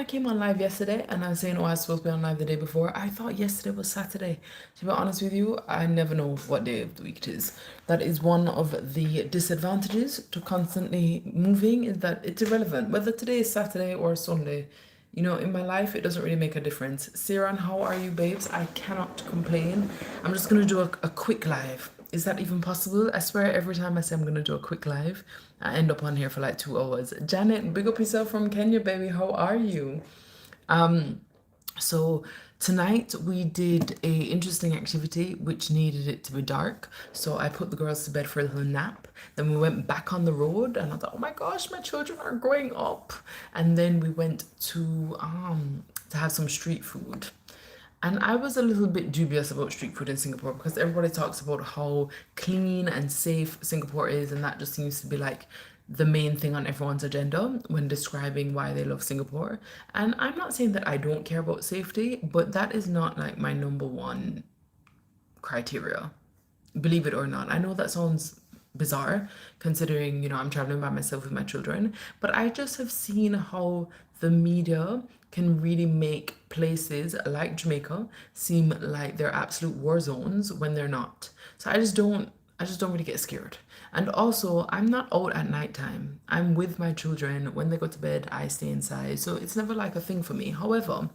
I came on live yesterday and I was saying, oh, I was supposed to be on live the day before, I thought yesterday was Saturday. To be honest with you, I never know what day of the week it is. That is one of the disadvantages to constantly moving, is that it's irrelevant. Whether today is Saturday or Sunday, in my life, it doesn't really make a difference. Siran, how are you, babes? I cannot complain. I'm just going to do a quick live. Is that even possible? I swear every time I say I'm going to do a quick live, I end up on here for like 2 hours. Janet, big up yourself from Kenya, baby. How are you? So tonight we did a interesting activity which needed it to be dark. So I put the girls to bed for a little nap. Then we went back on the road and I thought, oh my gosh, my children are growing up. And then we went to have some street food. And I was a little bit dubious about street food in Singapore because everybody talks about how clean and safe Singapore is, and that just seems to be like the main thing on everyone's agenda when describing why they love Singapore. And I'm not saying that I don't care about safety, but that is not like my number one criteria, believe it or not. I know that sounds bizarre considering, I'm traveling by myself with my children, but I just have seen how the media can really make places like Jamaica seem like they're absolute war zones when they're not. So I just don't really get scared. And also, I'm not out at nighttime. I'm with my children. When they go to bed, I stay inside. So it's never like a thing for me. However,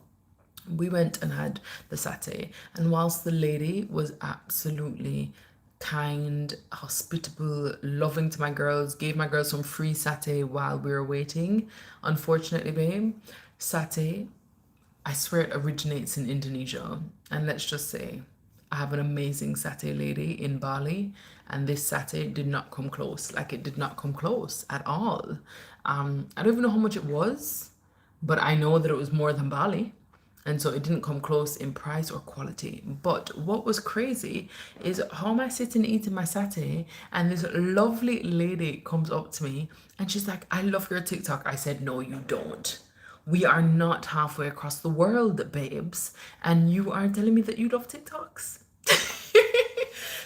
we went and had the satay, and whilst the lady was absolutely kind, hospitable, loving to my girls, gave my girls some free satay while we were waiting. Unfortunately, babe, satay, I swear it originates in Indonesia. And let's just say I have an amazing satay lady in Bali, and this satay did not come close. Like, it did not come close at all. I don't even know how much it was, but I know that it was more than Bali. And so it didn't come close in price or quality. But what was crazy is how am I sitting eating my satay, and this lovely lady comes up to me and she's like, I love your TikTok. I said, no, you don't. We are not halfway across the world, babes. And you are telling me that you love TikToks?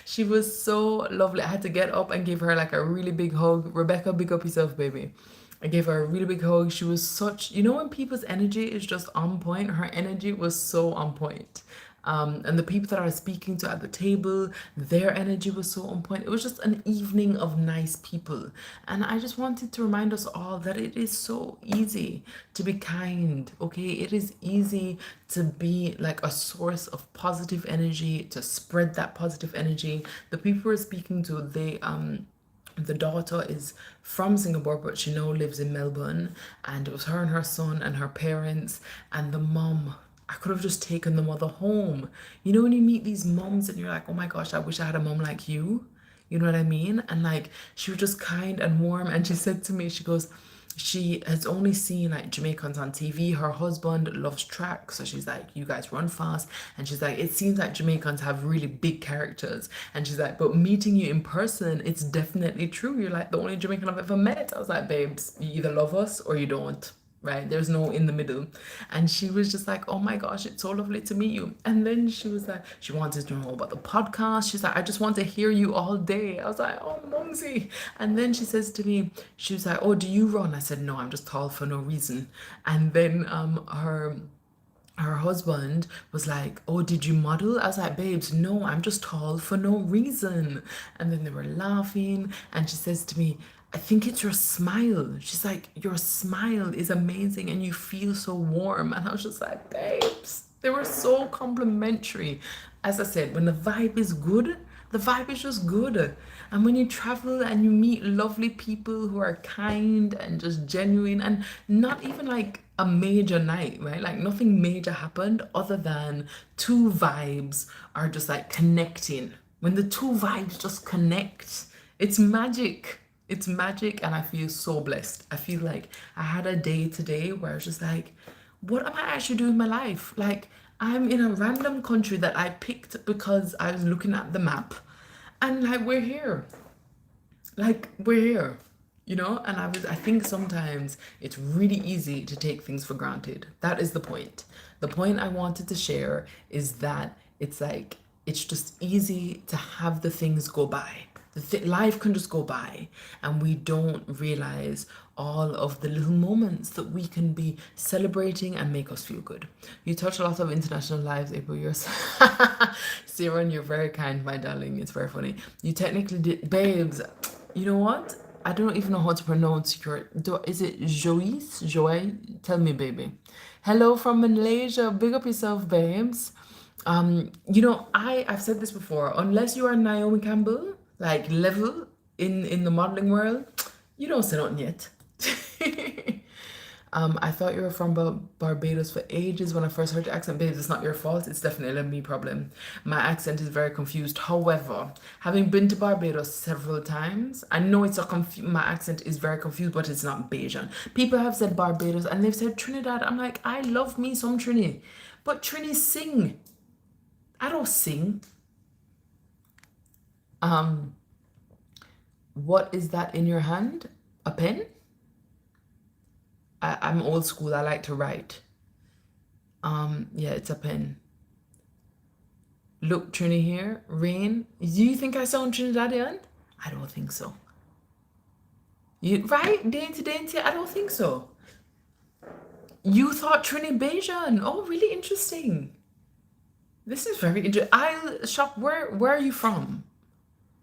She was so lovely. I had to get up and give her like a really big hug. Rebecca, big up yourself, baby. I gave her a really big hug. She was such, when people's energy is just on point, her energy was so on point. And the people that I was speaking to at the table, their energy was so on point. It was just an evening of nice people. And I just wanted to remind us all that it is so easy to be kind, okay? It is easy to be like a source of positive energy, to spread that positive energy. The people we're speaking to, the daughter is from Singapore, but she now lives in Melbourne. And it was her and her son and her parents and the mom. I could have just taken the mother home. When you meet these moms and you're like, oh my gosh, I wish I had a mom like you. You know what I mean? And like, she was just kind and warm. And she said to me, she goes, she has only seen like Jamaicans on TV. Her husband loves track. So she's like, you guys run fast. And she's like, it seems like Jamaicans have really big characters. And she's like, but meeting you in person, it's definitely true. You're like the only Jamaican I've ever met. I was like, babes, you either love us or you don't. Right, there's no in the middle. And she was just like, oh my gosh, it's so lovely to meet you. And then she was like, she wanted to know about the podcast. She's like, I just want to hear you all day. I was like, oh mumsy. And then she says to me, she was like, oh, do you run? I said, no, I'm just tall for no reason. And then her husband was like, oh, did you model? I was like, babes, no, I'm just tall for no reason. And then they were laughing, and she says to me, I think it's your smile. She's like, your smile is amazing and you feel so warm. And I was just like, babes, they were so complimentary. As I said, when the vibe is good, the vibe is just good. And when you travel and you meet lovely people who are kind and just genuine, and not even like a major night, right? Like nothing major happened other than two vibes are just like connecting. When the two vibes just connect, it's magic. It's magic, and I feel so blessed. I feel like I had a day today where I was just like, what am I actually doing in my life? Like, I'm in a random country that I picked because I was looking at the map, and like, we're here. Like, we're here, And I think sometimes it's really easy to take things for granted. That is the point. The point I wanted to share is that it's like, it's just easy to have the things go by. Life can just go by, and we don't realize all of the little moments that we can be celebrating and make us feel good. You touch a lot of international lives, April. You're Siren, you're very kind, my darling. It's very funny. You technically did, babes. You know what? I don't even know how to pronounce your. Is it Joyce? Joy? Tell me, baby. Hello from Malaysia. Big up yourself, babes. I've said this before. Unless you are Naomi Campbell, like level in the modeling world, you don't say nothing yet. I thought you were from Barbados for ages when I first heard your accent. Babes, it's not your fault. It's definitely a me problem. My accent is very confused. However, having been to Barbados several times, I know my accent is very confused, but it's not Bajan. People have said Barbados and they've said Trinidad. I'm like, I love me some Trini. But Trini sing. I don't sing. What is that in your hand? A pen? I'm old school. I like to write. Yeah, it's a pen. Look, Trini here. Rain. Do you think I sound Trinidadian? I don't think so. You right? Dainty, dainty. I don't think so. You thought Trini Bajan. Oh, really interesting. This is very interesting. I'll shop. Where are you from?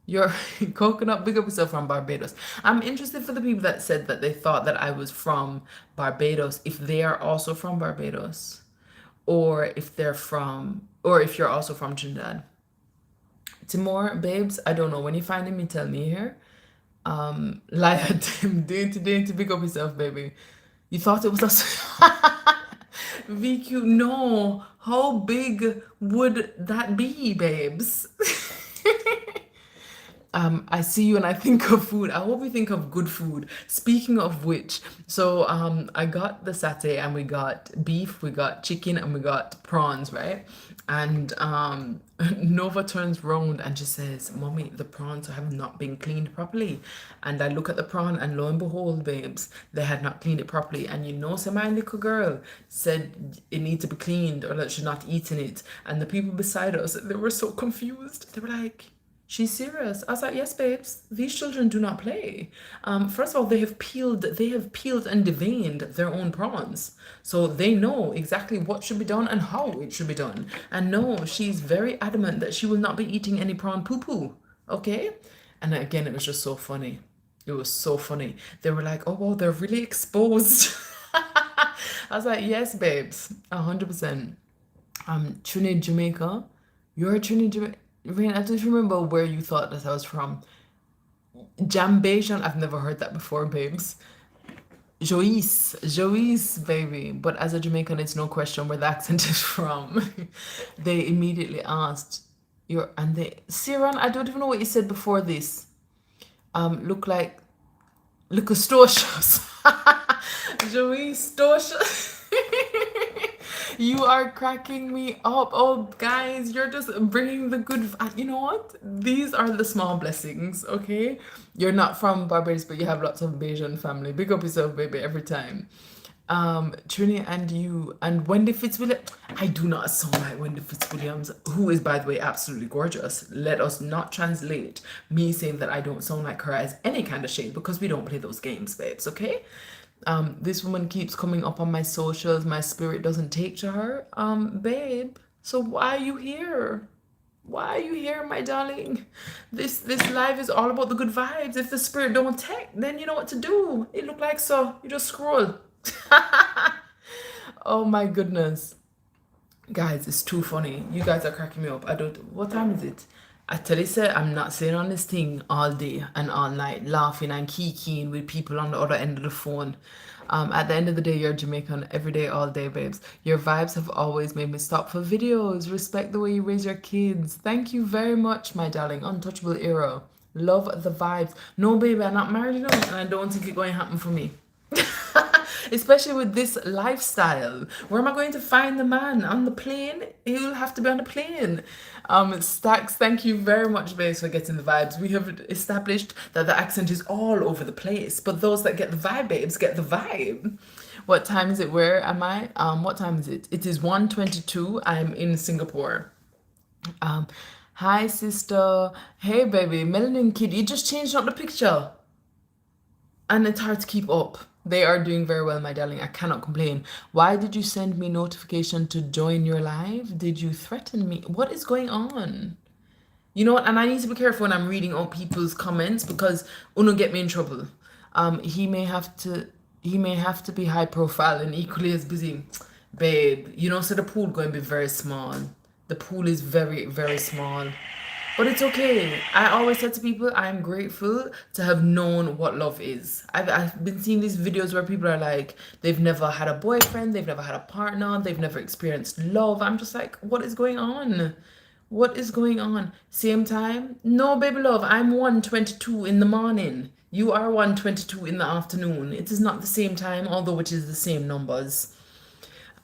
You're coconut. Big up yourself from Barbados. I'm interested for the people that said that they thought that I was from Barbados, if they are also from Barbados, or if you're also from Trinidad. Timor, babes, I don't know. When you find me, tell me here. Laya Tim, dainty, big up yourself, baby. You thought it was us. VQ, no. How big would that be, babes? I see you and I think of food. I hope you think of good food. Speaking of which, so I got the satay and we got beef, we got chicken, and we got prawns, right? And Nova turns round and just says, Mommy, the prawns have not been cleaned properly. And I look at the prawn and lo and behold, babes, they had not cleaned it properly. And so my little girl said it needs to be cleaned or that she's not eating it. And the people beside us, they were so confused. They were like, she's serious. I was like, yes, babes. These children do not play. First of all, they have peeled and deveined their own prawns, so they know exactly what should be done and how it should be done. And no, she's very adamant that she will not be eating any prawn poo poo. Okay, and again, it was just so funny. It was so funny. They were like, oh wow, they're really exposed. I was like, yes, babes, 100%. Trinidad, Jamaica. You're a Trinidad, Jamaica. Rain, I don't remember where you thought that I was from. Jambasian, I've never heard that before, babes. Joyce, baby. But as a Jamaican, it's no question where the accent is from. They immediately asked, Siran, I don't even know what you said before this. Look like Lucastocious. Joyce Stocious. You are cracking me up. Oh, guys, you're just bringing the good. You know what? These are the small blessings, okay? You're not from Barbados, but you have lots of Bayesian family. Big up yourself, baby, every time. Trini and you and Wendy Fitzwilliams. I do not sound like Wendy Fitzwilliams, who is, by the way, absolutely gorgeous. Let us not translate me saying that I don't sound like her as any kind of shade, because we don't play those games, babes, okay? This woman keeps coming up on my socials. My spirit doesn't take to her. Babe, so why are you here? Why are you here, my darling? This live is all about the good vibes. If the spirit don't take, then you know what to do. It look like so. You just scroll. Oh my goodness. Guys, it's too funny. You guys are cracking me up. What time is it? I tell you, sir, I'm not sitting on this thing all day and all night, laughing and kikiing with people on the other end of the phone. At the end of the day, you're Jamaican every day, all day, babes. Your vibes have always made me stop for videos. Respect the way you raise your kids. Thank you very much, my darling. Untouchable era. Love the vibes. No, baby, I'm not married, and I don't think it's going to happen for me. Especially with this lifestyle. Where am I going to find the man? On the plane? He'll have to be on the plane. Stacks, thank you very much, babes, for getting the vibes. We have established that the accent is all over the place, but those that get the vibe, babes, get the vibe. What time is it? Where am I? What time is it? It is 1:22. I'm in Singapore. Hi, sister. Hey, baby. Melanin kid, you just changed up the picture. and it's hard to keep up. They are doing very well, my darling. I cannot complain. Why did you send me notification to join your live? Did you threaten me? What is going on? You know what? And I need to be careful when I'm reading all people's comments because Uno get me in trouble. He may have to be high profile and equally as busy. Babe, you know, so the pool going to be very small. The pool is very, very small. But it's okay. I always said to people, I'm grateful to have known what love is. I've been seeing these videos where people are like, they've never had a boyfriend, they've never had a partner, they've never experienced love. I'm just like, what is going on? What is going on? Same time? No, baby love, I'm 1:22 in the morning. You are 1:22 in the afternoon. It is not the same time, although it is the same numbers.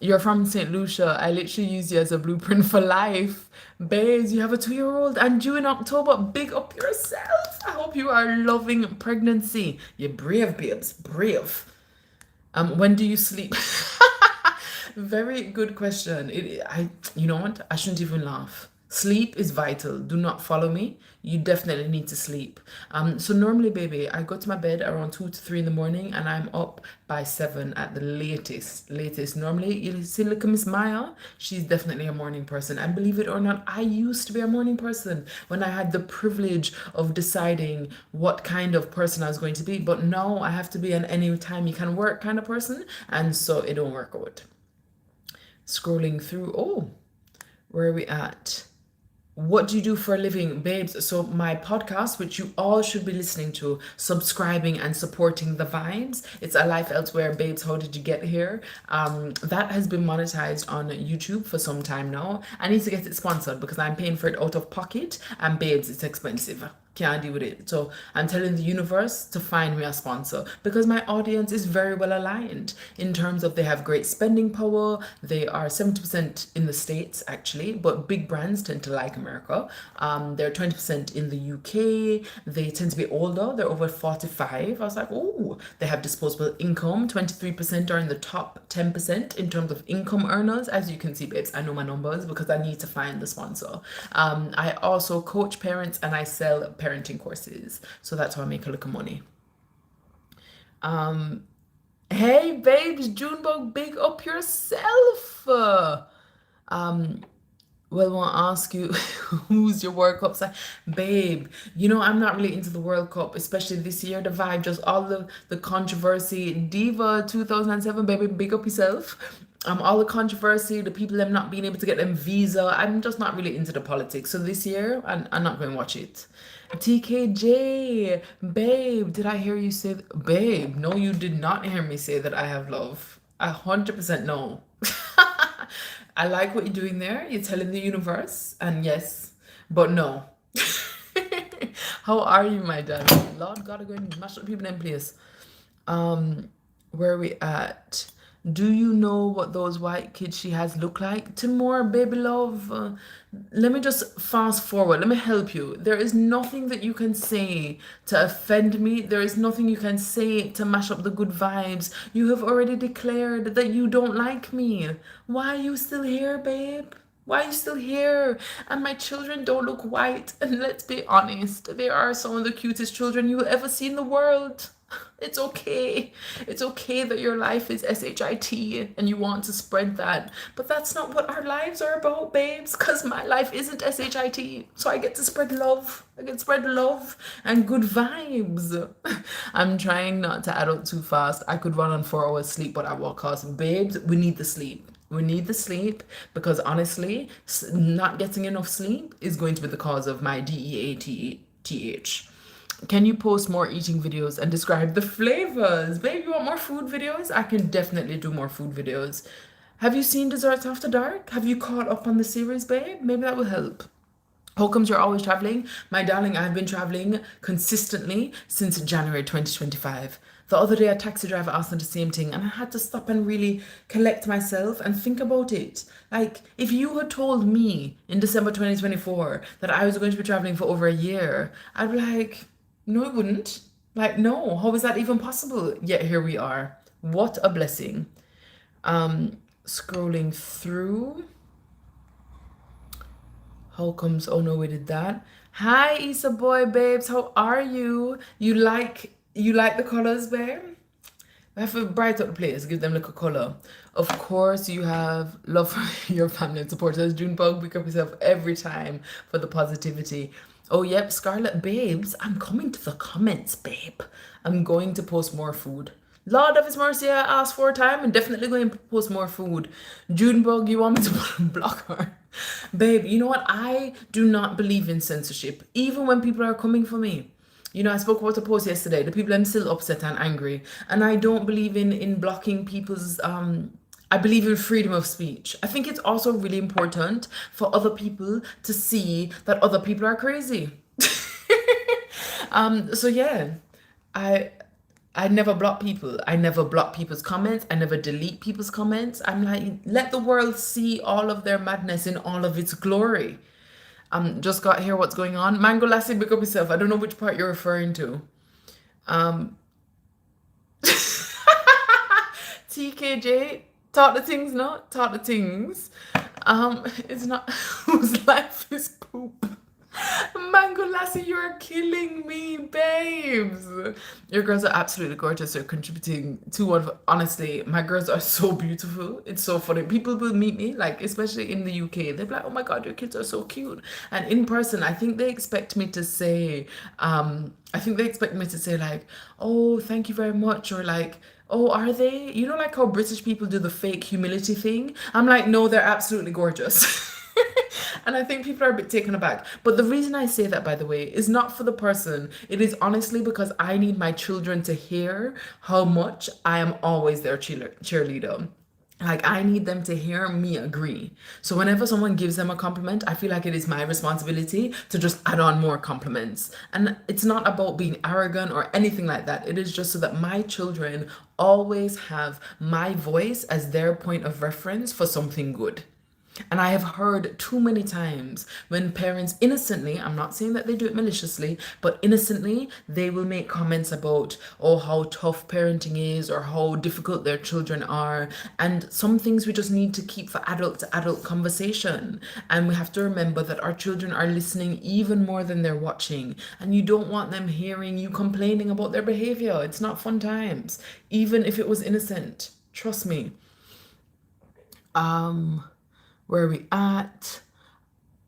You're from St. Lucia. I literally use you as a blueprint for life. Babes, you have a 2-year-old and due in October. Big up yourself. I hope you are loving pregnancy. You're brave, babes. Brave. When do you sleep? Very good question. You know what? I shouldn't even laugh. Sleep is vital. Do not follow me. You definitely need to sleep. So normally, baby, I go to my bed around 2 to 3 in the morning, and I'm up by 7 at the latest. Latest. Normally, you see, look at Miss Maya. She's definitely a morning person. And believe it or not, I used to be a morning person when I had the privilege of deciding what kind of person I was going to be. But now I have to be an any time you can work kind of person, and so it don't work out. Scrolling through. Oh, where are we at? What do you do for a living, babes? So my podcast, which you all should be listening to, subscribing and supporting the vibes. It's A Life Elsewhere, babes. How did you get here? That has been monetized on YouTube for some time now. I need to get it sponsored because I'm paying for it out of pocket, and babes, it's expensive. Can't deal with it. So I'm telling the universe to find me a sponsor because my audience is very well aligned in terms of they have great spending power. They are 70% in the States actually, but big brands tend to like America. They're 20% in the UK. They tend to be older. They're over 45. I was like, oh, they have disposable income. 23% are in the top 10% in terms of income earners. As you can see, babes, I know my numbers because I need to find the sponsor. I also coach parents and I sell parenting courses. So that's how I make a little money. Hey babes, Junebug, big up yourself. Well, I want to ask you, who's your World Cup side? Babe, you know, I'm not really into the World Cup, especially this year. The vibe, just all the controversy. Diva 2007, baby, big up yourself. All the controversy, the people them not being able to get them visa. I'm just not really into the politics. So this year, I'm not going to watch it. TKJ, babe, did I hear you say, babe, no, you did not hear me say that I have love. 100% no. I like what you're doing there. You're telling the universe, and yes, but no. How are you, my darling? Lord, gotta go and mash up people in place. Where are we at? Do you know what those white kids she has look like? Timor, baby love. Let me just fast forward. Let me help you. There is nothing that you can say to offend me. There is nothing you can say to mash up the good vibes. You have already declared that you don't like me. Why are you still here, babe? Why are you still here? And my children don't look white. And let's be honest, they are some of the cutest children you will ever see in the world. It's okay. It's okay that your life is SHIT and you want to spread that. But that's not what our lives are about, babes, because my life isn't SHIT. So I get to spread love. I get to spread love and good vibes. I'm trying not to adult too fast. I could run on 4 hours sleep, but I walk past. Babes, we need the sleep. We need the sleep because honestly, not getting enough sleep is going to be the cause of my DEATH. Can you post more eating videos and describe the flavors? Babe, you want more food videos? I can definitely do more food videos. Have you seen Desserts After Dark? Have you caught up on the series, babe? Maybe that will help. How comes you're always traveling? My darling, I've been traveling consistently since January 2025. The other day, a taxi driver asked me the same thing, and I had to stop and really collect myself and think about it. Like, if you had told me in December 2024 that I was going to be traveling for over a year, I'd be like, no, it wouldn't. Like, no, how is that even possible? Yet here we are. What a blessing. Scrolling through. How comes, oh no, we did that. Hi, Issa boy babes, how are you? You like You like the colors, babe? We have to brighten up the place, give them like a color. Of course, you have love for your family and supporters. Junebug, pick up yourself every time for the positivity. Oh, yep, Scarlet Babes, I'm coming to the comments, babe. I'm going to post more food. Lord of His mercy, I asked for time and definitely going to post more food. Junebug, you want me to block her? Babe, you know what? I do not believe in censorship, even when people are coming for me. You know, I spoke about a post yesterday. The people I'm still upset and angry, and I don't believe in blocking people's. I believe in freedom of speech. I think it's also really important for other people to see that other people are crazy. So yeah, I I never block people. I never block people's comments. I never delete people's comments. I'm like, let the world see all of their madness in all of its glory. Just got here what's going on. Mango Lassie, pick up yourself. I don't know which part you're referring to. Um, TKJ, talk the things, not talk the things. It's not whose life is poop. Mango Lassie, you're killing me, babes. Your girls are absolutely gorgeous. They're contributing to one. Honestly, my girls are so beautiful. It's so funny. People will meet me, like, especially in the UK. They're like, oh my God, your kids are so cute. And in person, I think they expect me to say, like, oh, thank you very much. Or like, oh, are they? You know, like how British people do the fake humility thing? I'm like, no, they're absolutely gorgeous. And I think people are a bit taken aback. But the reason I say that, by the way, is not for the person. It is honestly because I need my children to hear how much I am always their cheerleader. Like, I need them to hear me agree. So whenever someone gives them a compliment, I feel like it is my responsibility to just add on more compliments. And it's not about being arrogant or anything like that. It is just so that my children always have my voice as their point of reference for something good. And I have heard too many times when parents innocently, I'm not saying that they do it maliciously, but innocently, they will make comments about, oh, how tough parenting is or how difficult their children are. And some things we just need to keep for adult to adult conversation. And we have to remember that our children are listening even more than they're watching. And you don't want them hearing you complaining about their behavior. It's not fun times, even if it was innocent. Trust me. Um, where are we at?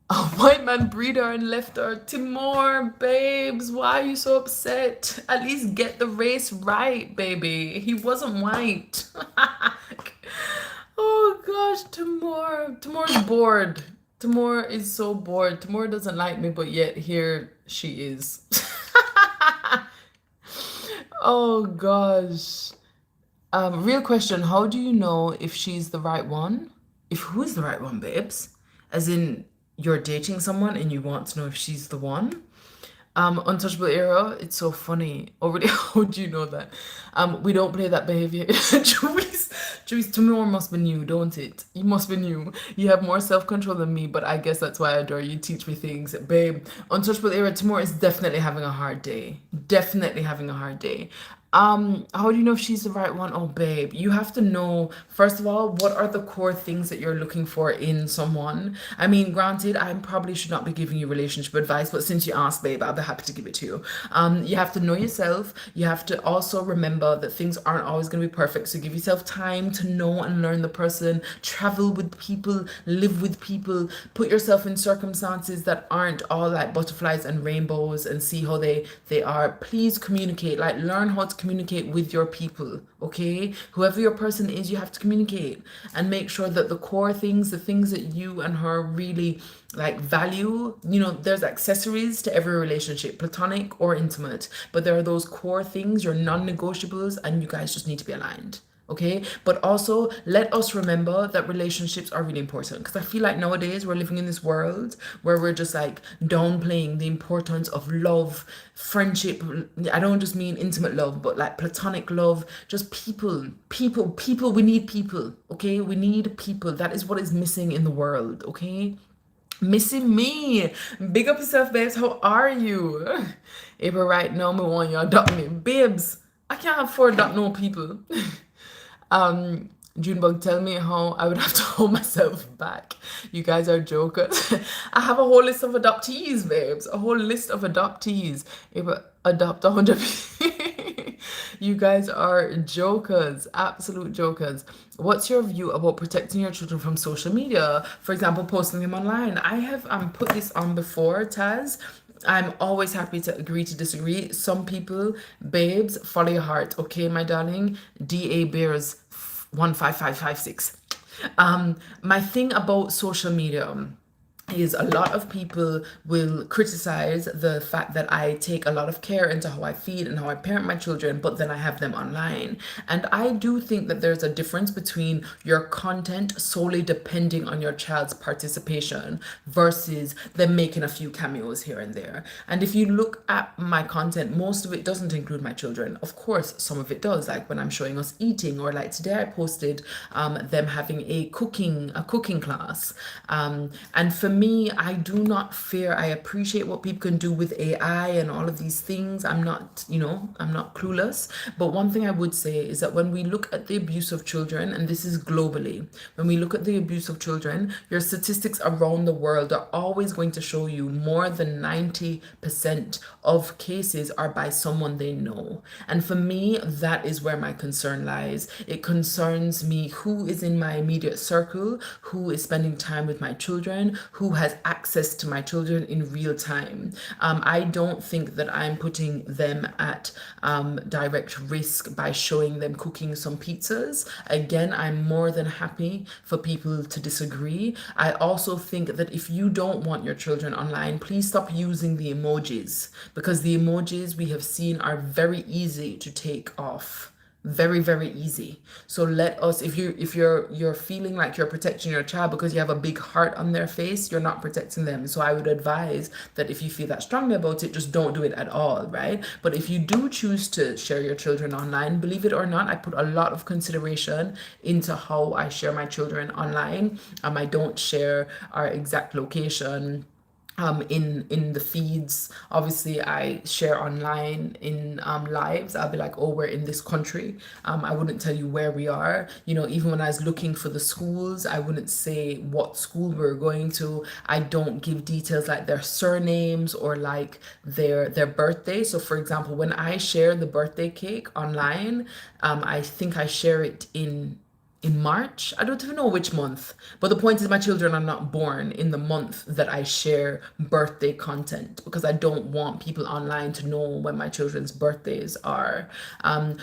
A white man breeder and left her. Timor, babes, why are you so upset? At least get the race right, baby. He wasn't white. Oh gosh, Timor. Timor's bored. Timor is so bored. Timor doesn't like me, but yet here she is. Oh gosh. Real question, how do you know if she's the right one? If who's the right one, babes? As in you're dating someone and you want to know if she's the one? Untouchable era, it's so funny. Already, how do you know that? We don't play that behavior. Juice, tomorrow must be new, don't it? You must be new. You have more self-control than me, but I guess that's why I adore you. Teach me things. Babe, Untouchable era, tomorrow is definitely having a hard day. Definitely having a hard day. How do you know if she's the right one? Oh, babe, you have to know, first of all, what are the core things that you're looking for in someone? I mean, granted, I probably should not be giving you relationship advice, but since you asked, babe, I'll be happy to give it to you. You have to know yourself. You have to also remember that things aren't always going to be perfect. So give yourself time to know and learn the person, travel with people, live with people, put yourself in circumstances that aren't all like butterflies and rainbows and see how they are. Please communicate, like learn how to communicate with your people, okay? Whoever your person is, you have to communicate and make sure that the core things, the things that you and her really like value, you know, there's accessories to every relationship, platonic or intimate, but there are those core things, your non-negotiables, and you guys just need to be aligned. Okay, but also let us remember that relationships are really important because I feel like nowadays we're living in this world where we're just like downplaying the importance of love, friendship. I don't just mean intimate love, but like platonic love, just people. We need people. Okay, we need people. That is what is missing in the world. Okay. Missing me. Big up yourself, babes. How are you? April, right now, me want you adopt me. Babes, I can't afford that no people. Junebug, tell me how I would have to hold myself back. You guys are jokers. I have a whole list of adoptees, babes. A whole list of adoptees. April, adopt 100. You guys are jokers, absolute jokers. What's your view about protecting your children from social media? For example, posting them online. I have put this on before, Taz. I'm always happy to agree to disagree. Some people, babes, follow your heart. Okay, my darling. DA Bears 15556. My thing about social media is a lot of people will criticize the fact that I take a lot of care into how I feed and how I parent my children, but then I have them online. And I do think that there's a difference between your content solely depending on your child's participation versus them making a few cameos here and there. And if you look at my content, most of it doesn't include my children. Of course, some of it does, like when I'm showing us eating, or like today I posted them having a cooking class. And for me, I do not fear. I appreciate what people can do with AI and all of these things. I'm not, I'm not clueless. But one thing I would say is that when we look at the abuse of children, and this is globally, when we look at the abuse of children, your statistics around the world are always going to show you more than 90% of cases are by someone they know. And for me, that is where my concern lies. It concerns me who is in my immediate circle, who is spending time with my children, who has access to my children in real time. I don't think that I'm putting them at direct risk by showing them cooking some pizzas. Again, I'm more than happy for people to disagree. I also think that if you don't want your children online, please stop using the emojis, because the emojis we have seen are very easy to take off. Very, very easy. So let us, if you're feeling like you're protecting your child because you have a big heart on their face, you're not protecting them. So I would advise that if you feel that strongly about it, just don't do it at all, right? But if you do choose to share your children online, believe it or not, I put a lot of consideration into how I share my children online. I don't share our exact location in the feeds. Obviously I share online in lives. I'll be like, oh, we're in this country. I wouldn't tell you where we are. Even when I was looking for the schools, I wouldn't say what school we're going to. I don't give details like their surnames or like their birthday. So for example, when I share the birthday cake online, I think I share it in March. I don't even know which month. But the point is my children are not born in the month that I share birthday content, because I don't want people online to know when my children's birthdays are.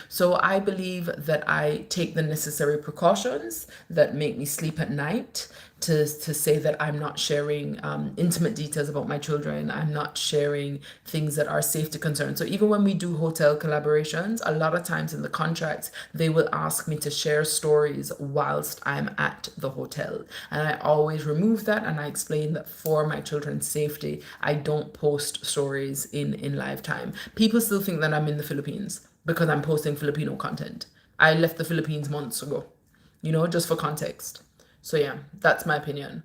So I believe that I take the necessary precautions that make me sleep at night to say that I'm not sharing intimate details about my children. I'm not sharing things that are safety concerns. So even when we do hotel collaborations, a lot of times in the contracts, they will ask me to share stories whilst I'm at the hotel. And I always remove that, and I explain that for my children's safety, I don't post stories in live time. People still think that I'm in the Philippines because I'm posting Filipino content. I left the Philippines months ago, just for context. So yeah, that's my opinion.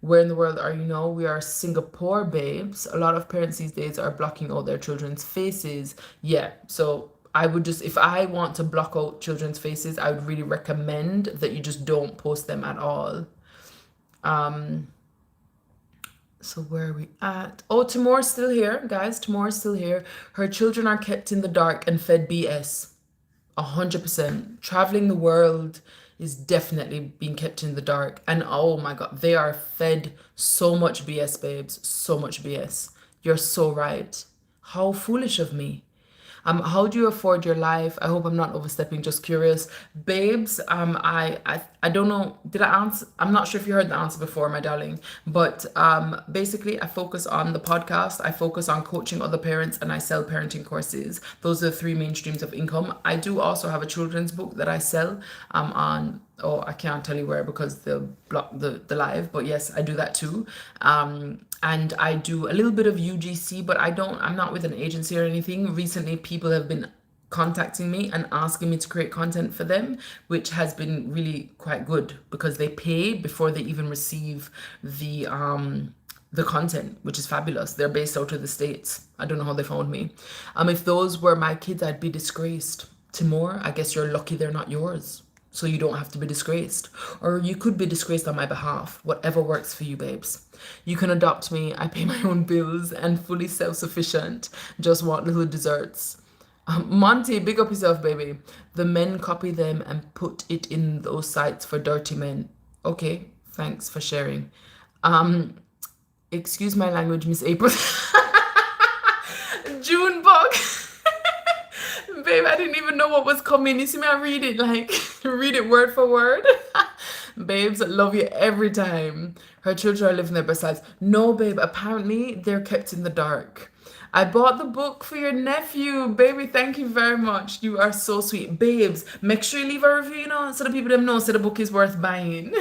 Where in the world are you now? We are Singapore, babes. A lot of parents these days are blocking out their children's faces. Yeah, so I would just, if I want to block out children's faces, I would really recommend that you just don't post them at all. So where are we at? Oh, Timor's still here, guys. Timor's still here. Her children are kept in the dark and fed BS. 100%. Traveling the world is definitely being kept in the dark. And oh my God, they are fed so much BS, babes. So much BS. You're so right. How foolish of me. How do you afford your life? I hope I'm not overstepping, just curious. Babes, I don't know, did I answer? I'm not sure if you heard the answer before, my darling. But basically, I focus on the podcast, I focus on coaching other parents, and I sell parenting courses. Those are the three main streams of income. I do also have a children's book that I sell on, oh, I can't tell you where because they'll block the live, but yes, I do that too. And I do a little bit of UGC, but I'm not with an agency or anything. Recently, people have been contacting me and asking me to create content for them, which has been really quite good because they pay before they even receive the content, which is fabulous. They're based out of the States. I don't know how they found me. If those were my kids, I'd be disgraced. Timor, I guess you're lucky they're not yours. So you don't have to be disgraced. Or you could be disgraced on my behalf. Whatever works for you, babes. You can adopt me. I pay my own bills and fully self-sufficient. Just want little desserts. Monty, big up yourself, baby. The men copy them and put it in those sites for dirty men. Okay, thanks for sharing. Um, excuse my language, Miss April. June bug. Babe, I didn't even know what was coming. You see me, I read it like, read it word for word. Babes, love you every time. Her children are living their best lives. No, babe, apparently they're kept in the dark. I bought the book for your nephew. Baby, thank you very much. You are so sweet. Babes, make sure you leave a review, so the people them know so the book is worth buying.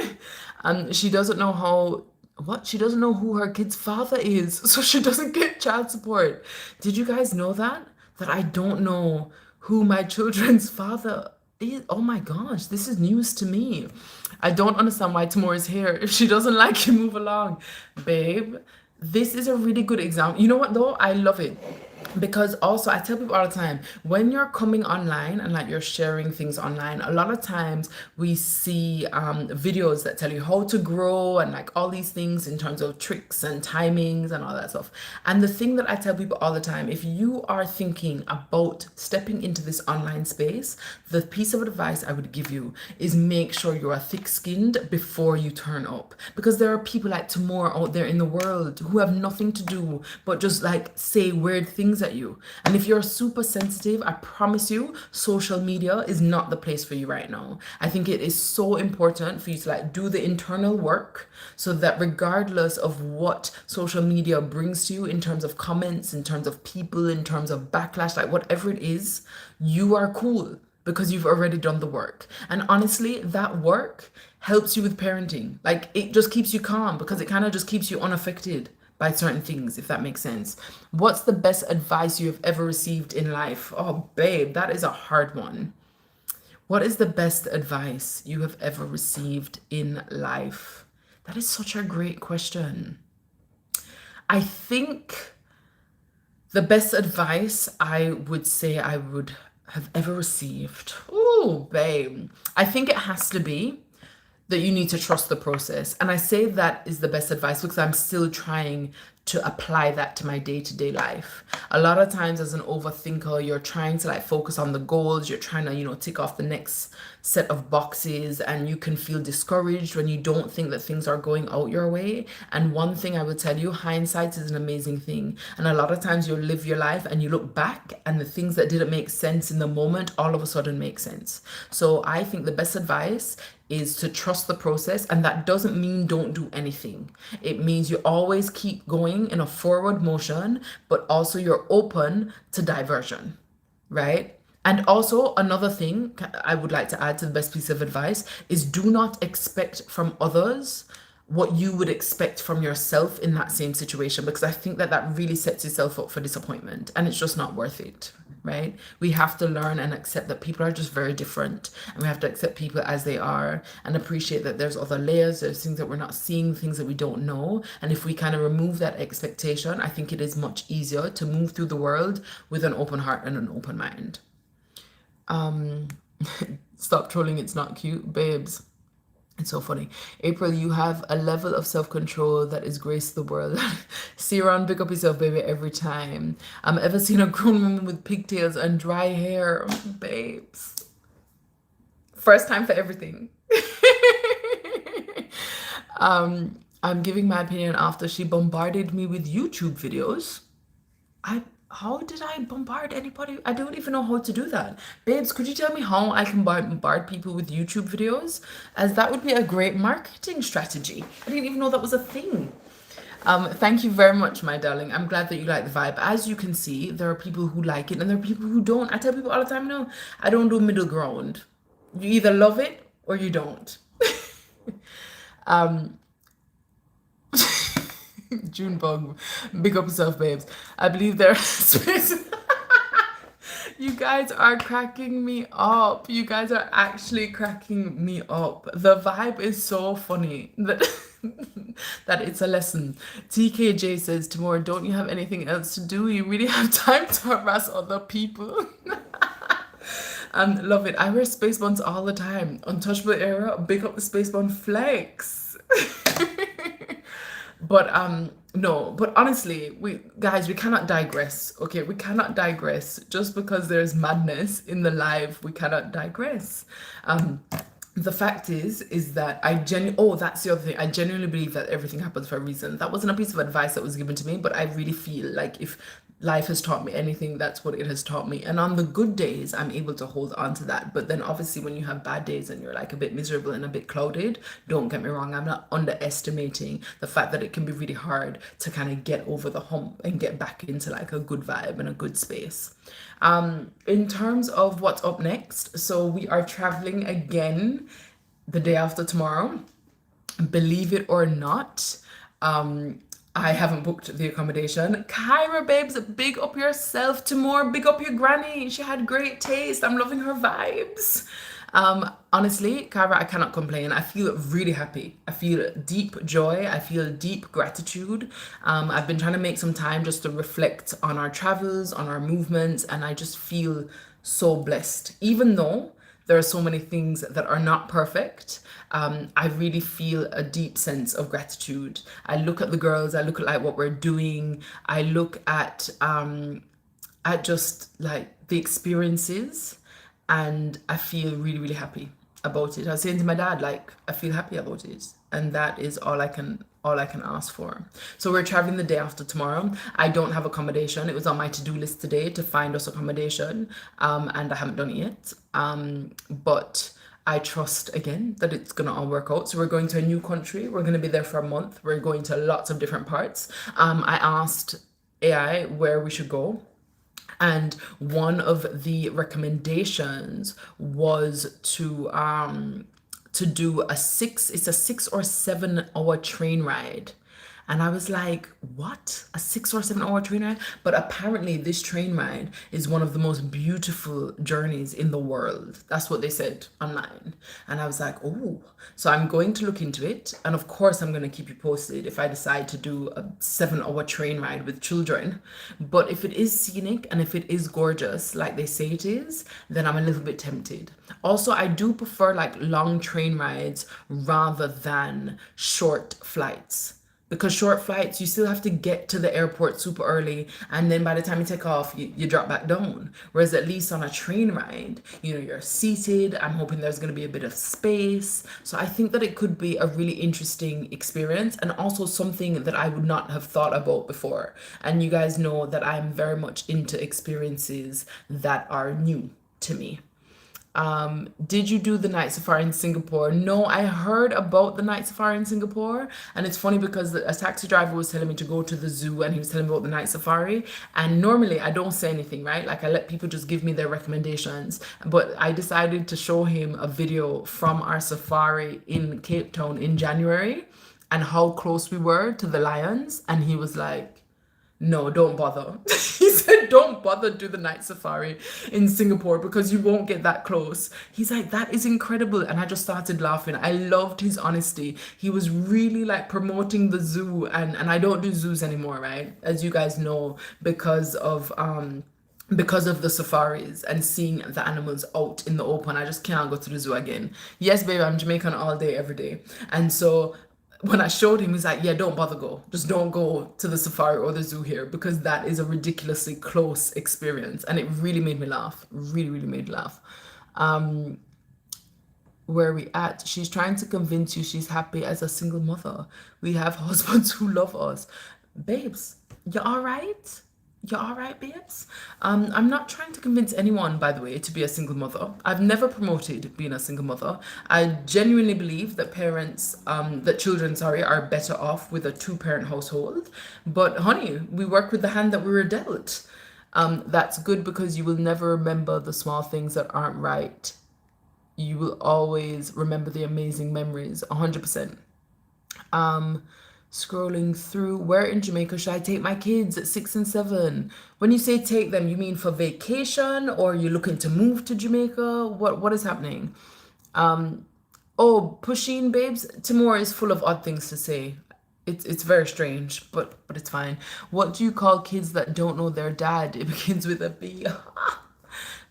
She doesn't know she doesn't know who her kid's father is, so she doesn't get child support. Did you guys know that? That I don't know who my children's father is. Oh my gosh, this is news to me. I don't understand why Tamora is here. If she doesn't like you, move along. Babe, this is a really good example. You know what though? I love it. Because also I tell people all the time, when you're coming online and like you're sharing things online, a lot of times we see videos that tell you how to grow and like all these things in terms of tricks and timings and all that stuff. And the thing that I tell people all the time, if you are thinking about stepping into this online space, the piece of advice I would give you is make sure you are thick-skinned before you turn up, because there are people like Tamora out there in the world who have nothing to do but just like say weird things at you. And if you're super sensitive, I promise you, social media is not the place for you right now. I think it is so important for you to like do the internal work so that regardless of what social media brings to you in terms of comments, in terms of people, in terms of backlash, like whatever it is, you are cool because you've already done the work. And honestly, that work helps you with parenting. Like it just keeps you calm because it kind of just keeps you unaffected by certain things, if that makes sense. What's the best advice you have ever received in life? Oh, babe, that is a hard one. What is the best advice you have ever received in life? That is such a great question. I think the best advice I would say I would have ever received. Oh, babe. I think it has to be that you need to trust the process. And I say that is the best advice because I'm still trying to apply that to my day-to-day life. A lot of times as an overthinker, you're trying to like focus on the goals, you're trying to, tick off the next set of boxes, and you can feel discouraged when you don't think that things are going out your way. And one thing I would tell you, hindsight is an amazing thing. And a lot of times you'll live your life and you look back and the things that didn't make sense in the moment all of a sudden make sense. So I think the best advice is to trust the process, and that doesn't mean don't do anything. It means you always keep going in a forward motion, but also you're open to diversion, right? And also another thing I would like to add to the best piece of advice is do not expect from others what you would expect from yourself in that same situation, because I think that that really sets yourself up for disappointment and it's just not worth it, right? We have to learn and accept that people are just very different, and we have to accept people as they are and appreciate that there's other layers, there's things that we're not seeing, things that we don't know. And if we kind of remove that expectation, I think it is much easier to move through the world with an open heart and an open mind. Stop trolling, it's not cute, babes. It's so funny. April, you have a level of self-control that is grace the world. See you around, pick up yourself, baby, every time. Ever seen a grown woman with pigtails and dry hair? Babes. First time for everything. I'm giving my opinion after she bombarded me with YouTube videos. How did I bombard anybody? I don't even know how to do that. Babes, could you tell me how I can bombard people with YouTube videos? As that would be a great marketing strategy. I didn't even know that was a thing. Thank you very much, my darling. I'm glad that you like the vibe. As you can see, there are people who like it and there are people who don't. I tell people all the time, no, I don't do middle ground. You either love it or you don't. Junebug, big up yourself, babes. I believe there are spaces. You guys are cracking me up. You guys are actually cracking me up. The vibe is so funny that that it's a lesson. TKJ says, tomorrow, don't you have anything else to do? You really have time to harass other people. Love it. I wear space buns all the time. Untouchable era, big up the space bun flex. But no, but honestly, we guys, we cannot digress. Okay, we cannot digress. Just because there's madness in the live, we cannot digress. The fact is that that's the other thing. I genuinely believe that everything happens for a reason. That wasn't a piece of advice that was given to me, but I really feel like if life has taught me anything, that's what it has taught me. And on the good days, I'm able to hold on to that. But then obviously when you have bad days and you're like a bit miserable and a bit clouded, don't get me wrong, I'm not underestimating the fact that it can be really hard to kind of get over the hump and get back into like a good vibe and a good space. In terms of what's up next, so we are traveling again the day after tomorrow. Believe it or not, I haven't booked the accommodation. Kyra, babes, big up yourself. Tomorrow, big up your granny. She had great taste. I'm loving her vibes. Honestly, Kyra, I cannot complain. I feel really happy. I feel deep joy. I feel deep gratitude. I've been trying to make some time just to reflect on our travels, on our movements, and I just feel so blessed. Even though there are so many things that are not perfect, I really feel a deep sense of gratitude. I look at the girls, I look at like what we're doing, I look at just like the experiences, and I feel really, really happy about it. I was saying to my dad, like, I feel happy about it. And that is all I can ask for. So we're traveling the day after tomorrow. I don't have accommodation. It was on my to-do list today to find us accommodation. And I haven't done it yet. But I trust again that it's gonna all work out. So we're going to a new country. We're gonna be there for a month. We're going to lots of different parts. I asked AI where we should go, and one of the recommendations was to do it's a 6 or 7 hour train ride. And I was like, what? A 6 or 7 hour train ride? But apparently, this train ride is one of the most beautiful journeys in the world. That's what they said online. And I was like, oh. So I'm going to look into it. And of course, I'm going to keep you posted if I decide to do a 7 hour train ride with children. But if it is scenic and if it is gorgeous, like they say it is, then I'm a little bit tempted. Also, I do prefer like long train rides rather than short flights, because short flights you still have to get to the airport super early, and then by the time you take off you drop back down, whereas at least on a train ride, you're seated. I'm hoping there's going to be a bit of space, so I think that it could be a really interesting experience, and also something that I would not have thought about before. And you guys know that I'm very much into experiences that are new to me. Did you do the night safari in Singapore? No, I heard about the night safari in Singapore, and it's funny because a taxi driver was telling me to go to the zoo, and he was telling me about the night safari. And normally I don't say anything, right? Like I let people just give me their recommendations, but I decided to show him a video from our safari in Cape Town in January and how close we were to the lions, and he was like, no, don't bother. He said, don't bother do the night safari in Singapore because you won't get that close. He's like, that is incredible. And I just started laughing. I loved his honesty. He was really like promoting the zoo, and I don't do zoos anymore, right? As you guys know, because of the safaris and seeing the animals out in the open. I just can't go to the zoo again. Yes, baby, I'm Jamaican all day, every day. And so when I showed him, he's like, yeah, don't bother go. Just don't go to the safari or the zoo here because that is a ridiculously close experience. And it really made me laugh. Really, really made me laugh. Where are we at? She's trying to convince you she's happy as a single mother. We have husbands who love us. Babes, you all right? You all right, babes? I'm not trying to convince anyone, by the way, to be a single mother. I've never promoted being a single mother. I genuinely believe that children, are better off with a two-parent household. But honey, we work with the hand that we were dealt. That's good because you will never remember the small things that aren't right. You will always remember the amazing memories, 100%. Scrolling through, where in Jamaica should I take my kids at 6 and 7? When you say take them, you mean for vacation, or you're looking to move to Jamaica? What is happening? Oh, Pusheen, babes, Timor is full of odd things to say. It's very strange, but it's fine. What do you call kids that don't know their dad? It begins with a B.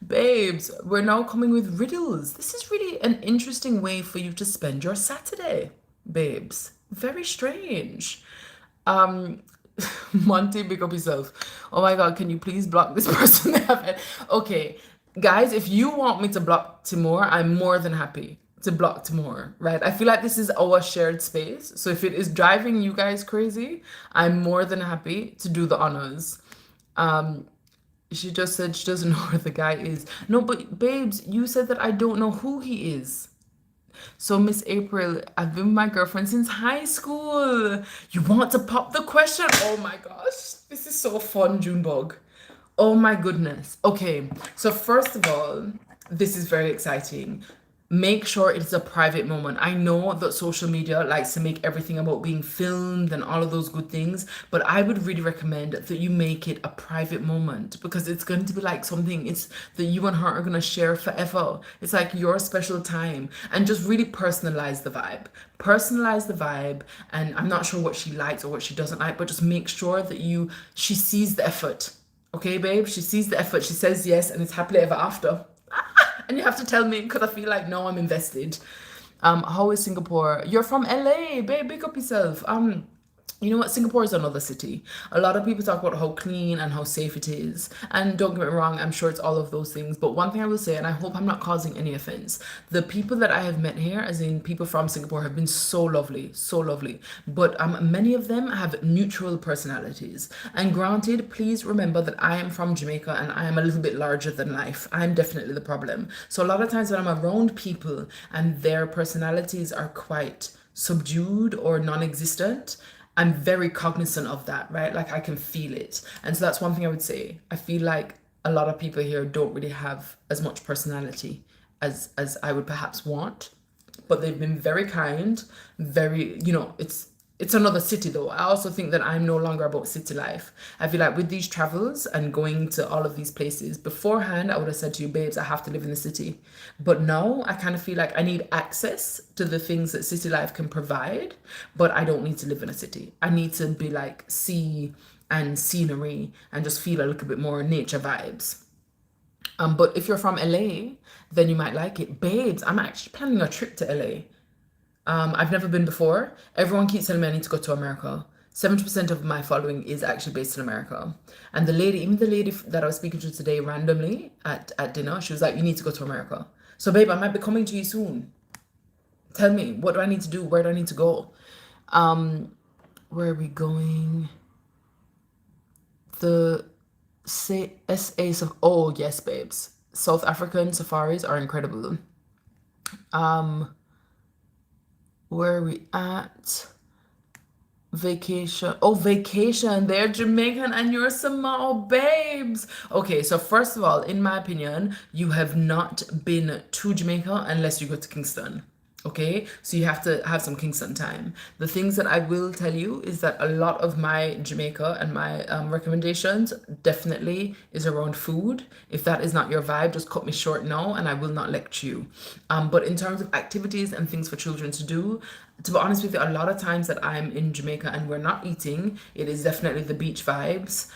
Babes, we're now coming with riddles. This is really an interesting way for you to spend your Saturday, babes. Very strange. Um, Monty, big up yourself. Oh my God, can you please block this person? Okay, guys, if you want me to block Timur, I'm more than happy to block Timur, right? I feel like this is our shared space. So if it is driving you guys crazy, I'm more than happy to do the honors. Um, she just said she doesn't know who the guy is. No, but babes, you said that I don't know who he is. So, Miss April, I've been with my girlfriend since high school. You want to pop the question? Oh my gosh, this is so fun, Junebug. Oh my goodness. Okay, so first of all, this is very exciting. Make sure it's a private moment. I know that social media likes to make everything about being filmed and all of those good things, but I would really recommend that you make it a private moment because it's going to be like something it's that you and her are going to share forever. It's like your special time, and just really personalize the vibe. Personalize the vibe, and I'm not sure what she likes or what she doesn't like, but just make sure that she sees the effort. Okay, babe, she sees the effort, she says yes, and it's happily ever after. And you have to tell me because I feel like no, I'm invested. How is Singapore? You're from LA, babe. Big up yourself. You know what? Singapore is another city. A lot of people talk about how clean and how safe it is. And don't get me wrong, I'm sure it's all of those things. But one thing I will say, and I hope I'm not causing any offense, the people that I have met here, as in people from Singapore, have been so lovely, so lovely. But many of them have neutral personalities. And granted, please remember that I am from Jamaica and I am a little bit larger than life. I'm definitely the problem. So a lot of times when I'm around people and their personalities are quite subdued or non-existent, I'm very cognizant of that, right? Like I can feel it. And so that's one thing I would say. I feel like a lot of people here don't really have as much personality as I would perhaps want. But they've been very kind, very, it's another city though. I also think that I'm no longer about city life. I feel like with these travels and going to all of these places, beforehand, I would have said to you, babes, I have to live in the city. But now I kind of feel like I need access to the things that city life can provide, but I don't need to live in a city. I need to be like sea and scenery and just feel a little bit more nature vibes. But if you're from LA, then you might like it. Babes, I'm actually planning a trip to LA. I've never been before. Everyone keeps telling me I need to go to America. 70% of my following is actually based in America. And even the lady that I was speaking to today randomly at dinner, she was like, you need to go to America. So, babe, I might be coming to you soon. Tell me, what do I need to do? Where do I need to go? Where are we going? The SA, oh, yes, babes. South African safaris are incredible. Where are we at? Vacation. Oh, vacation. They're Jamaican and you're Samoa, babes. Okay, so first of all, in my opinion, you have not been to Jamaica unless you go to Kingston. Okay, so you have to have some Kingston time. The things that I will tell you is that a lot of my Jamaica and my recommendations definitely is around food. If that is not your vibe, just cut me short now and I will not lecture you. But in terms of activities and things for children to do, to be honest with you, a lot of times that I'm in Jamaica and we're not eating, it is definitely the beach vibes.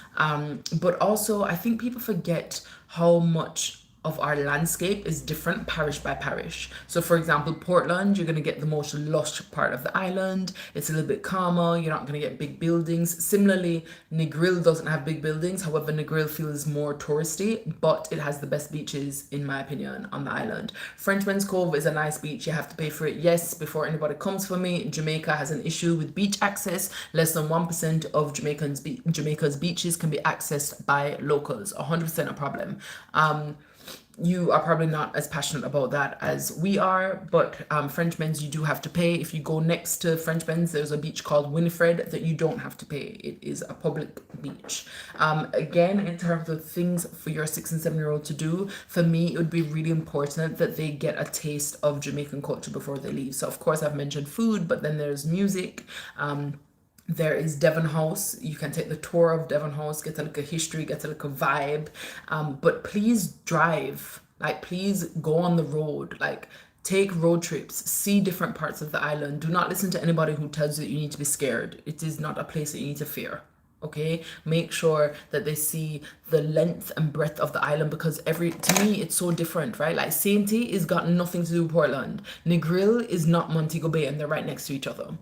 But also, I think people forget how much of our landscape is different parish by parish. So for example, Portland, you're going to get the most lush part of the island. It's a little bit calmer. You're not going to get big buildings. Similarly, Negril doesn't have big buildings. However, Negril feels more touristy, but it has the best beaches, in my opinion, on the island. Frenchman's Cove is a nice beach. You have to pay for it. Yes, before anybody comes for me, Jamaica has an issue with beach access. Less than 1% of Jamaica's beaches can be accessed by locals. 100% a problem. You are probably not as passionate about that as we are, but Frenchmen's, you do have to pay. If you go next to Frenchmen's, there's a beach called Winifred that you don't have to pay. It is a public beach. Again, in terms of things for your 6 and 7-year-old to do, for me, it would be really important that they get a taste of Jamaican culture before they leave. So of course I've mentioned food, but then there's music. There is Devon House. You can take the tour of Devon House, get a look at history, get a look at vibe. But please drive. Like, please go on the road. Like, take road trips. See different parts of the island. Do not listen to anybody who tells you that you need to be scared. It is not a place that you need to fear. Okay, make sure that they see the length and breadth of the island, because to me it's so different, right? Like Sainty is got nothing to do with Portland. Negril is not Montego Bay, and they're right next to each other.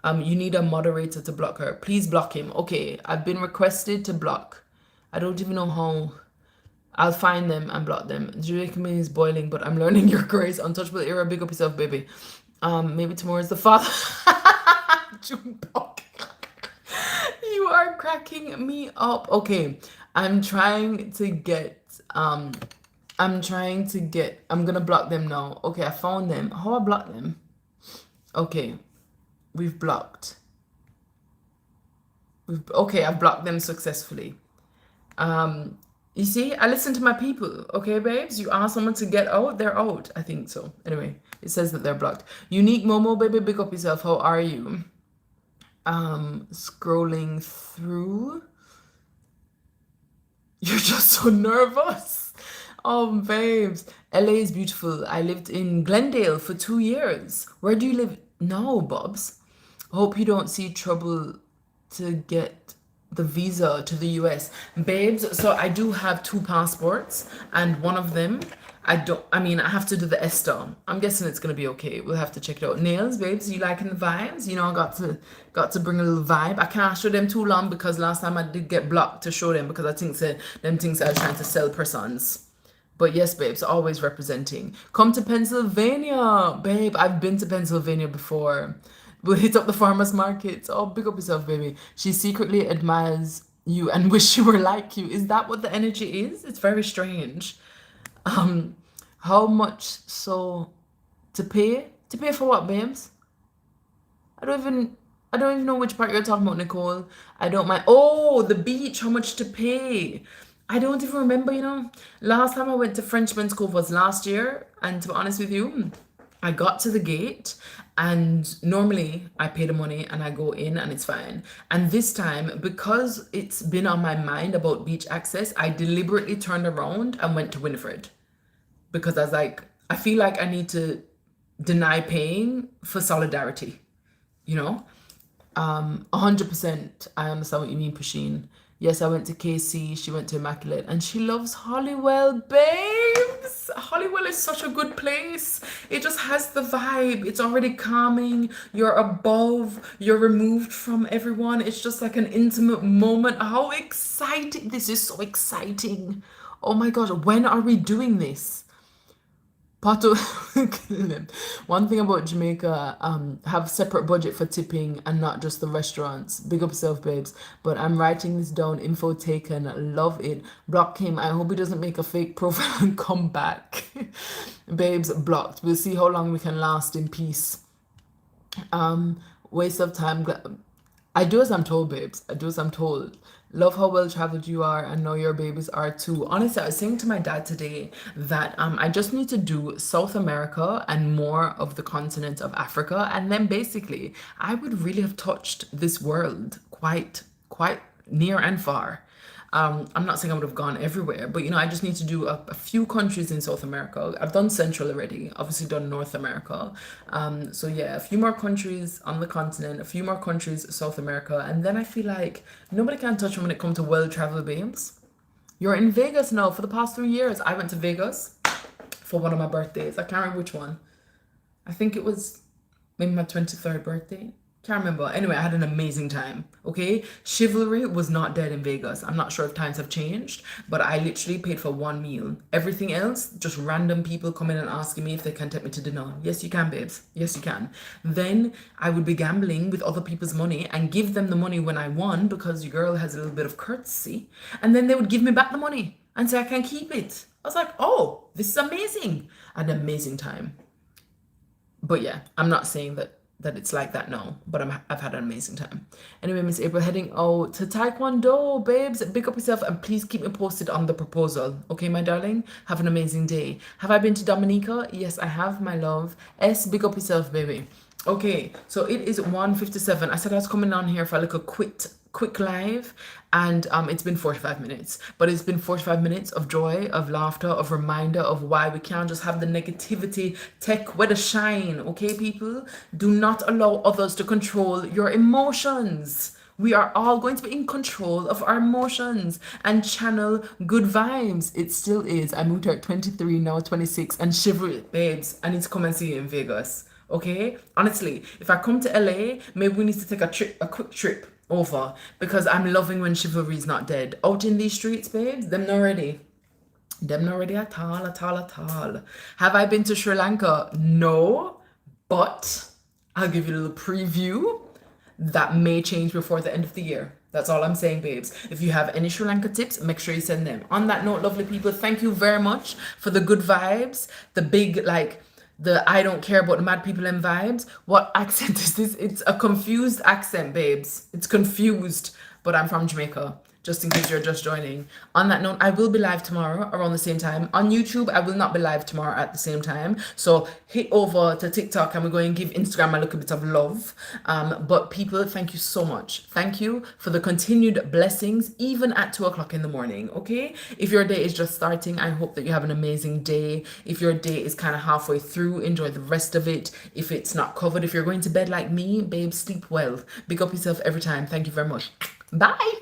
You need a moderator to block her. Please block him. Okay, I've been requested to block. I don't even know how. I'll find them and block them. Jamaican me is boiling, but I'm learning your grace. Untouchable era, big up yourself, baby. Maybe tomorrow is the father. Junebug. You are cracking me up. Okay, I'm trying to get I'm gonna block them now. Okay, I found them. How I block them? Okay, we've blocked. Okay, I've blocked them successfully. You see, I listen to my people. Okay, babes, you ask someone to get out, they're out. I think so. Anyway, it says that they're blocked. Unique Momo, baby, big up yourself. How are you? Scrolling through. You're just so nervous. Oh, babes. LA is beautiful. I lived in Glendale for 2 years. Where do you live now, Bobs? Hope you don't see trouble to get the visa to the US. Babes, so I do have two passports, and one of them, I have to do the ESTA. I'm guessing it's gonna be okay. We'll have to check it out. Nails, babes, you liking the vibes? You know, I got to bring a little vibe. I can't show them too long because last time I did get blocked to show them because I think them things I was trying to sell persons. But yes, babes, always representing. Come to Pennsylvania, babe. I've been to Pennsylvania before. We'll hit up the farmers markets. Oh, big up yourself, baby. She secretly admires you and wish she were like you. Is that what the energy is? It's very strange. Um, how much so to pay? To pay for what, babes? I don't even I don't even know which part you're talking about, Nicole. I don't mind. Oh, the beach, how much to pay? I don't even remember, you know. Last time I went to Frenchman's Cove was last year, and to be honest with you, I got to the gate and normally I pay the money and I go in and it's fine. And this time, because it's been on my mind about beach access, I deliberately turned around and went to Winifred because I was like, I feel like I need to deny paying for solidarity, you know? 100%. I understand what you mean, Pusheen. Yes, I went to KC. She went to Immaculate, and she loves Hollywell, babes. Hollywell is such a good place. It just has the vibe. It's already calming. You're above. You're removed from everyone. It's just like an intimate moment. How exciting! This is so exciting. Oh my gosh, when are we doing this? Pato, one thing about Jamaica, have separate budget for tipping and not just the restaurants. Big up yourself, babes. But I'm writing this down. Info taken. Love it. Block him. I hope he doesn't make a fake profile and come back. Babes, blocked. We'll see how long we can last in peace. Waste of time. I do as I'm told, babes. I do as I'm told. Love how well traveled you are and know your babies are too. Honestly, I was saying to my dad today that I just need to do South America and more of the continent of Africa, and then basically I would really have touched this world quite near and far. I'm not saying I would have gone everywhere, but you know, I just need to do a few countries in South America. I've done Central already, obviously done North America. So yeah, a few more countries on the continent, a few more countries South America, and then I feel like nobody can touch me when it comes to well-traveled babes. You're in Vegas now for the past 3 years. I went to Vegas for one of my birthdays. I can't remember which one. I think it was maybe my 23rd birthday. Can't remember. Anyway, I had an amazing time. Okay, chivalry was not dead in Vegas. I'm not sure if times have changed, but I literally paid for one meal. Everything else, just random people coming and asking me if they can take me to dinner. Yes, you can, babes. Yes, you can. Then I would be gambling with other people's money and give them the money when I won because your girl has a little bit of courtesy. And then they would give me back the money and say I can keep it. I was like, oh, this is amazing. I had an amazing time. But yeah, I'm not saying that it's like that now, but I've had an amazing time. Anyway, Miss April, heading out to Taekwondo, babes. Big up yourself and please keep me posted on the proposal. Okay, my darling? Have an amazing day. Have I been to Dominica? Yes, I have, my love. S, big up yourself, baby. Okay, so it is 1:57. I said I was coming on here for like a quick live, and it's been 45 minutes, but it's been 45 minutes of joy, of laughter, of reminder of why we can't just have the negativity take where the shine. Okay, people, do not allow others to control your emotions. We are all going to be in control of our emotions and channel good vibes. It still is. I moved here at 23, now 26, and chivalry, babes, I need to come and see you in Vegas. Okay, honestly, if I come to LA, maybe we need to take a quick trip over because I'm loving when chivalry's not dead. Out in these streets, babes, them not ready. Them not ready at all, at all, at all. Have I been to Sri Lanka? No, but I'll give you a little preview that may change before the end of the year. That's all I'm saying, babes. If you have any Sri Lanka tips, make sure you send them. On that note, lovely people, thank you very much for the good vibes, the big, like, the I don't care about the mad people and vibes. What accent is this? It's a confused accent, babes. It's confused, but I'm from Jamaica, just in case you're just joining. On that note, I will be live tomorrow around the same time. On YouTube, I will not be live tomorrow at the same time. So hit over to TikTok and we're going to give Instagram a little bit of love. But people, thank you so much. Thank you for the continued blessings, even at 2 o'clock in the morning. Okay? If your day is just starting, I hope that you have an amazing day. If your day is kind of halfway through, enjoy the rest of it. If it's not covered, if you're going to bed like me, babe, sleep well. Big up yourself every time. Thank you very much. Bye.